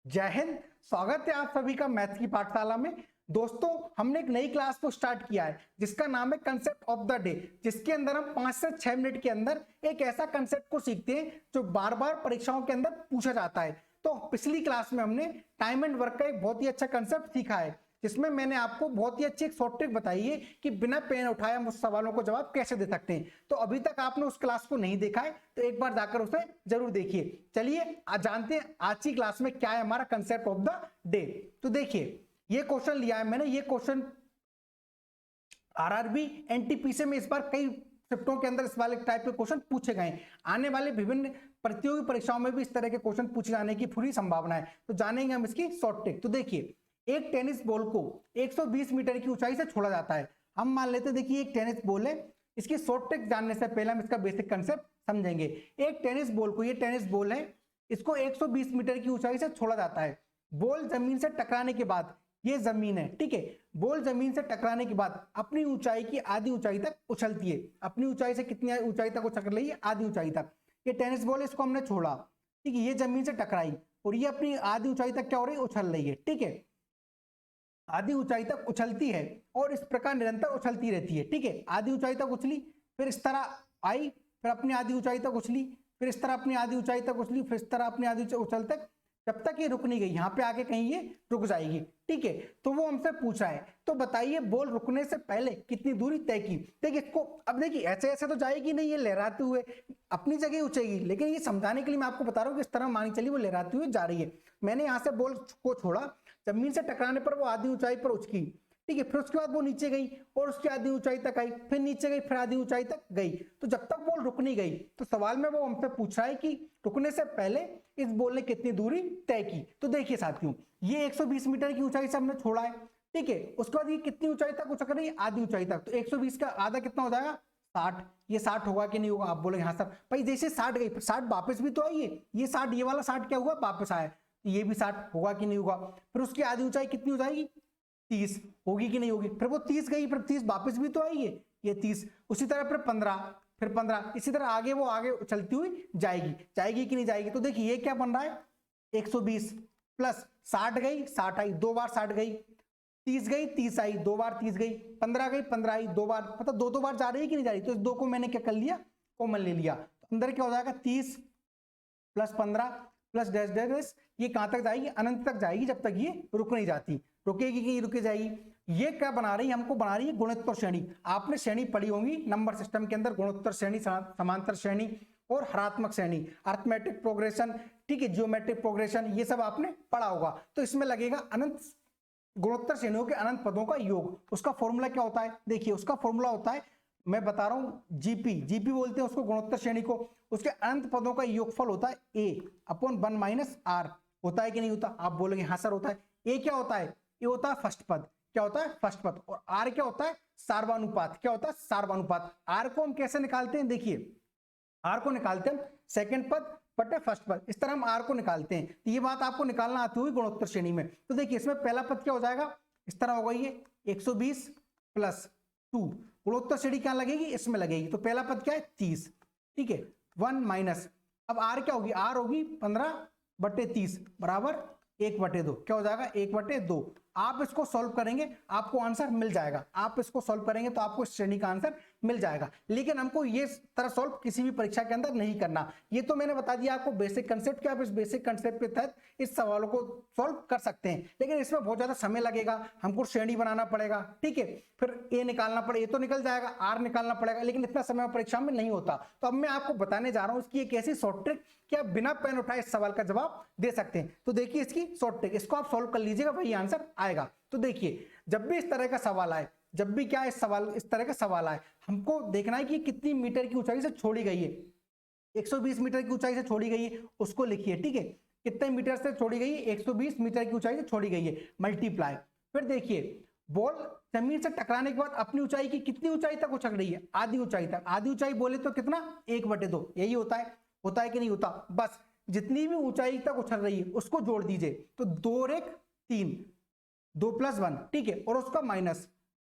जय हिंद। स्वागत है आप सभी का मैथ्स की पाठशाला में। दोस्तों, हमने एक नई क्लास को स्टार्ट किया है जिसका नाम है कंसेप्ट ऑफ द डे, जिसके अंदर हम 5 से 6 मिनट के अंदर एक ऐसा कंसेप्ट को सीखते हैं जो बार बार परीक्षाओं के अंदर पूछा जाता है। तो पिछली क्लास में हमने टाइम एंड वर्क का एक बहुत ही अच्छा कंसेप्ट सीखा है, जिसमें मैंने आपको बहुत ही अच्छी एक शॉर्ट ट्रिक बताई है कि बिना पेन उठाए हम उस सवालों को जवाब कैसे दे सकते हैं। तो अभी तक आपने उस क्लास को नहीं देखा है तो एक बार जाकर उसे जरूर देखिए। चलिए आज जानते हैं आज की क्लास में क्या है हमारा कंसेप्ट ऑफ द डे। तो देखिए, ये क्वेश्चन लिया है मैंने। ये क्वेश्चन आरआरबी एनटीपीसी में इस बार कई शिफ्टों के अंदर इस वाले टाइप के क्वेश्चन पूछे गए। आने वाले विभिन्न प्रतियोगी परीक्षाओं में भी इस तरह के क्वेश्चन पूछे जाने की पूरी संभावना है। तो जानेंगे हम इसकी शॉर्ट ट्रिक। तो देखिए, एक टेनिस बॉल को 120 मीटर की ऊंचाई से छोड़ा जाता है। हम मान लेते हैं, देखिए एक टेनिस बॉल है। इसकी शॉर्ट ट्रिक जानने से पहले हम इसका बेसिक कंसेप्ट समझेंगे। एक टेनिस बॉल को, ये टेनिस बॉल है, इसको 120 मीटर की ऊंचाई से छोड़ा जाता है। बॉल जमीन से टकराने के बाद, ये जमीन है, ठीक है, बॉल जमीन से टकराने के बाद अपनी ऊंचाई की आधी ऊंचाई तक उछलती है। अपनी ऊंचाई से कितनी ऊंचाई तक उछल रही है? आधी ऊंचाई तक। ये टेनिस बॉल, इसको हमने छोड़ा, ठीक है, ये जमीन से टकराई और ये अपनी आधी ऊंचाई तक क्या हो रही है? उछल रही है, ठीक है, आधी ऊंचाई तक उछलती है और इस प्रकार निरंतर उछलती रहती है, ठीक है। आधी ऊंचाई तक उछली, फिर इस तरह आई, फिर अपनी आधी ऊंचाई तक उछली, फिर इस तरह अपनी आधी ऊंचाई तक उछली, फिर इस तरह अपनी आधी उछल तक, जब तक ये रुक नहीं गई, यहाँ पे आके कहीं ये रुक जाएगी, ठीक है। तो वो हमसे पूछा है, तो बताइए बॉल रुकने से पहले कितनी दूरी तय की। देखिए इसको, अब देखिए ऐसे ऐसे तो जाएगी नहीं, ये लहराते हुए अपनी जगह उछेगी, लेकिन ये समझाने के लिए मैं आपको बता रहा हूँ कि इस तरह मानी चलिए वो लहराते हुए जा रही है। मैंने यहाँ से बॉल को छोड़ा, जमीन से टकराने पर वो आधी ऊंचाई पर उछकी, ठीक है, फिर उसके बाद वो नीचे गई और उसकी आधी ऊंचाई तक आई, फिर नीचे गई, फिर आधी ऊंचाई तक गई। तो जब तक बॉल रुक नहीं गई, तो सवाल में वो हमसे पूछ रहा है कि रुकने से पहले इस बॉल ने कितनी दूरी तय की। तो देखिए साथियों, ये 120 मीटर की ऊंचाई से हमने छोड़ा है, ठीक है। उसके बाद ये कितनी ऊंचाई तक उछल रही है? आधी ऊंचाई तक। तो 120 का आधा कितना हो जाएगा? 60। ये 60 होगा कि नहीं होगा? आप बोलेंगे हाँ सर। भाई जैसे 60 गई, 60 वापस भी तो आई है। ये 60, ये वाला 60 क्या हुआ? वापस आया। ये भी 60 होगा कि नहीं होगा? फिर उसकी आधी ऊंचाई कितनी हो जाएगी? 30 होगी कि नहीं होगी? फिर वो 30 गई, फिर 30 वापस भी तो आई है, ये 30। उसी तरह फिर 15, फिर 15, इसी तरह आगे वो आगे चलती हुई जाएगी। जाएगी कि नहीं जाएगी? तो देखिए ये क्या बन रहा है? 120 प्लस 60 गई, 60 आई, 2 बार 60 गई, 30 गई, 30 आई, 2 बार 30 गई, 15 गई, 15 आई, 2 बार, मतलब दो बार जा रही है कि नहीं जा रही? तो इस 2 को मैंने क्या कर लिया? कॉमन ले लिया। तो अंदर क्या हो जाएगा? 30 plus 15 plus dash dash dash, ये कहां तक जाएगी? अनंत तक जाएगी, जब तक ये रुक नहीं जाती। रुकेगी कि रुके जाएगी? ये क्या बना रही है? हमको बना रही है गुणोत्तर श्रेणी। आपने श्रेणी पढ़ी होंगी नंबर सिस्टम के अंदर, गुणोत्तर श्रेणी, समांतर श्रेणी और हरात्मक श्रेणी, अर्थमेटिक प्रोग्रेशन, ठीक है, जियोमेट्रिक प्रोग्रेशन, ये सब आपने पढ़ा होगा। तो इसमें लगेगा अनंत गुणोत्तर श्रेणियों के अनंत पदों का योग। उसका फॉर्मूला क्या होता है? देखिए उसका फॉर्मूला होता है, मैं बता रहा हूं, जीपी बोलते हैं उसको, गुणोत्तर श्रेणी को। उसके अनंत पदों का योगफल होता है ए अपॉन 1 माइनस आर। होता है कि नहीं होता? आप बोलेंगे हाँ सर होता है। ए क्या होता है? ये होता है फर्स्ट पद। क्या होता है? फर्स्ट पद। और आर क्या होता है? सार्वनुपात। क्या होता है? सार्वनुपात। आर को हम कैसे निकालते हैं? देखिए आर को निकालते हैं सेकंड पद बटे फर्स्ट पद, इस तरह हम आर को निकालते हैं। तो ये बात आपको निकालना आती हुई गुणोत्तर श्रेणी में। तो देखिए इसमें पहला पद क्या हो जाएगा? इस तरह होगा, ये 120 प्लस 2, गुणोत्तर श्रेणी क्या लगेगी? इसमें लगेगी। तो पहला पद क्या है? 30, ठीक है, 1 माइनस, अब आर क्या होगी? आर होगी 15 बटे 30 बराबर 1/2। क्या हो जाएगा? 1/2। आप इसको सॉल्व करेंगे आपको आंसर मिल जाएगा। आप इसको सॉल्व करेंगे तो आपको इस श्रेणी का आंसर मिल जाएगा। लेकिन हमको ये तरह सॉल्व किसी भी परीक्षा के अंदर नहीं करना। ये तो मैंने बता दिया आपको बेसिक कंसेप्ट कि आप इस बेसिक कंसेप्ट के तहत इस सवालों को सॉल्व कर सकते हैं, लेकिन इसमें बहुत ज्यादा समय लगेगा, हमको श्रेणी बनाना पड़ेगा, ठीक है, फिर ए निकालना पड़ेगा, ये तो निकल जाएगा, आर निकालना पड़ेगा, लेकिन इतना समय परीक्षा में नहीं होता। तो अब मैं आपको बताने जा रहा हूं इसकी एक ऐसी शॉर्ट ट्रिक कि आप बिना पेन उठाए इस सवाल का जवाब दे सकते हैं। तो देखिए इसकी शॉर्ट ट्रिक, इसको आप सॉल्व कर लीजिएगा, वही आंसर आएगा। तो देखिए जब भी इस तरह का सवाल आए, जब भी क्या इस तरह का सवाल आए, हमको देखना है कि कितनी मीटर की ऊंचाई से छोड़ी गई है। 120 मीटर की ऊंचाई से छोड़ी गई है, उसको लिखिए, ठीक है, कितने मीटर से छोड़ी गई है? 120 मीटर की ऊंचाई से छोड़ी गई है, मल्टीप्लाई। फिर देखिए बॉल जमीन से टकराने के बाद अपनी ऊंचाई की कितनी ऊंचाई तक उछल रही है? आधी ऊंचाई तक। आधी ऊंचाई बोले तो कितना? 1/2। यही होता है। होता है कि नहीं होता? बस जितनी भी ऊंचाई तक उछल रही है उसको जोड़ दीजिए। तो 2 और 1 3, 2 + 1, ठीक है, और उसका माइनस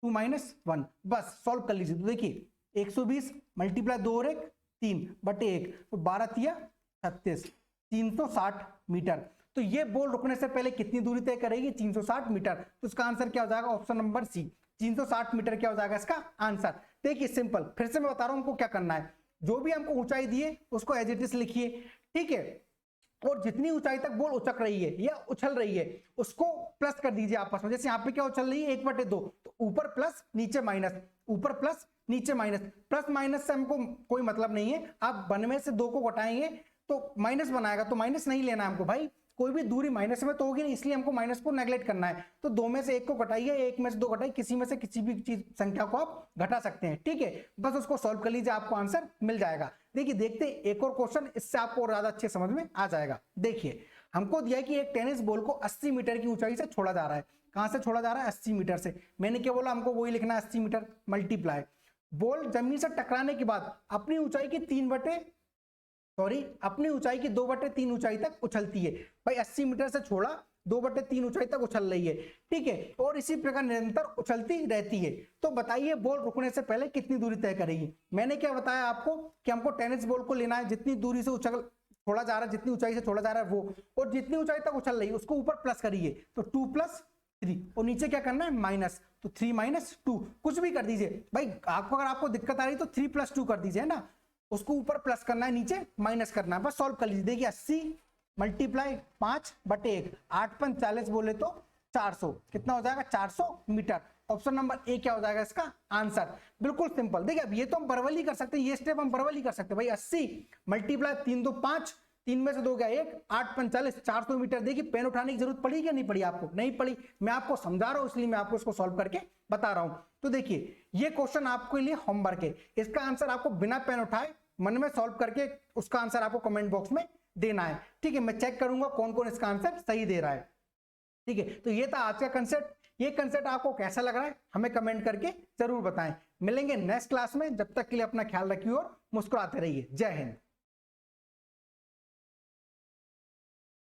2 - 1, बस सॉल्व कर लीजिए। तो देखिए 120 × 2 और 1 3/1, तो 12 × 3 = 36, 360 मीटर। तो ये बॉल रुकने से पहले कितनी दूरी तय करेगी? 360 मीटर। तो इसका आंसर क्या हो जाएगा? ऑप्शन नंबर सी, 360 मीटर क्या हो जाएगा इसका आंसर। देखिए सिंपल, फिर से मैं बता रहा हूं हमको क्या करना है। जो भी हमको ऊंचाई दिए उसको एज इट इज लिखिए, ठीक है। और जितनी ऊंचाई तक बॉल उछक रही है या उछल रही है उसको प्लस कर दीजिए आपस में। जैसे यहाँ पे क्या उछल रही है 1/2, तो ऊपर प्लस नीचे माइनस, ऊपर प्लस नीचे माइनस। प्लस माइनस से हमको कोई मतलब नहीं है। आप 1 में से 2 को घटाएंगे तो माइनस बनाएगा, तो माइनस नहीं लेना हमको भाई। कोई भी दूरी माइनस में तो होगी नहीं, इसलिए हमको माइनस को नेगलेक्ट करना है। तो 2 में से 1 को घटाइए, 1 में से 2 घटाइए, किसी में से किसी भी चीज संख्या को आप घटा सकते हैं, ठीक है। बस उसको सॉल्व कर लीजिए, आपको आंसर मिल जाएगा। देखिए देखते हैं एक और क्वेश्चन, इससे आपको और ज्यादा अच्छे समझ में आ जाएगा। देखिए हमको दिया है कि एक टेनिस बॉल को 80 मीटर की ऊंचाई से छोड़ा जा रहा है। कहां से छोड़ा जा रहा है? 80 मीटर से। मैंने क्या बोला? हमको वही लिखना है, 80 मीटर मल्टीप्लाई बॉल जमीन से टकराने के बाद अपनी ऊंचाई की 2/3 ऊंचाई तक उछलती है। भाई 80 मीटर से छोड़ा, 2/3 ऊंचाई तक उछल रही है, ठीक है। और इसी प्रकार निरंतर उछलती रहती है। तो बताइए बॉल रुकने से पहले कितनी दूरी तय करेगी? मैंने क्या बताया आपको कि हमको टेनिस बॉल को लेना है, जितनी दूरी से छोड़ा जा रहा है, जितनी ऊंचाई से छोड़ा जा रहा है वो, और जितनी ऊंचाई तक उछल रही है उसको ऊपर प्लस करिए, तो 2 + 3, और नीचे क्या करना है? माइनस। तो 3 - 2 कुछ भी कर दीजिए भाई। अगर आपको दिक्कत आ रही तो 3 + 2 कर दीजिए ना, उसको ऊपर प्लस करना है, नीचे माइनस करना है, बस सॉल्व कर लीजिए। देखिए 80 × 5/1, 8 × 5 = 40 बोले तो 400, कितना हो जाएगा? 400 मीटर। ऑप्शन नंबर ए क्या हो जाएगा इसका आंसर। बिल्कुल सिंपल। देखिए अब ये तो हम बराबर ही कर सकते हैं, ये स्टेप हम बराबर ही कर सकते हैं भाई। 80 × 3 = 5, 3 में से 2 गया 1, 8 × 5 = 40, 400 मीटर। देखिए पेन उठाने की जरूरत पड़ी क्या नहीं पड़ी? आपको नहीं पड़ी। मैं आपको समझा रहा हूं, इसलिए मैं आपको इसको सॉल्व करके बता रहा हूं। तो देखिए ये क्वेश्चन आपके लिए होमवर्क है। इसका आंसर आपको बिना पेन उठाए मन में सॉल्व करके उसका आंसर आपको कमेंट बॉक्स में देना है, ठीक है। मैं चेक करूंगा कौन कौन इसका आंसर सही दे रहा है, ठीक है। तो ये था आज का कंसेप्ट। ये कंसेप्ट आपको कैसा लग रहा है हमें कमेंट करके जरूर बताएं। मिलेंगे नेक्स्ट क्लास में, जब तक के लिए अपना ख्याल रखिए और मुस्कुराते रहिए। जय हिंद।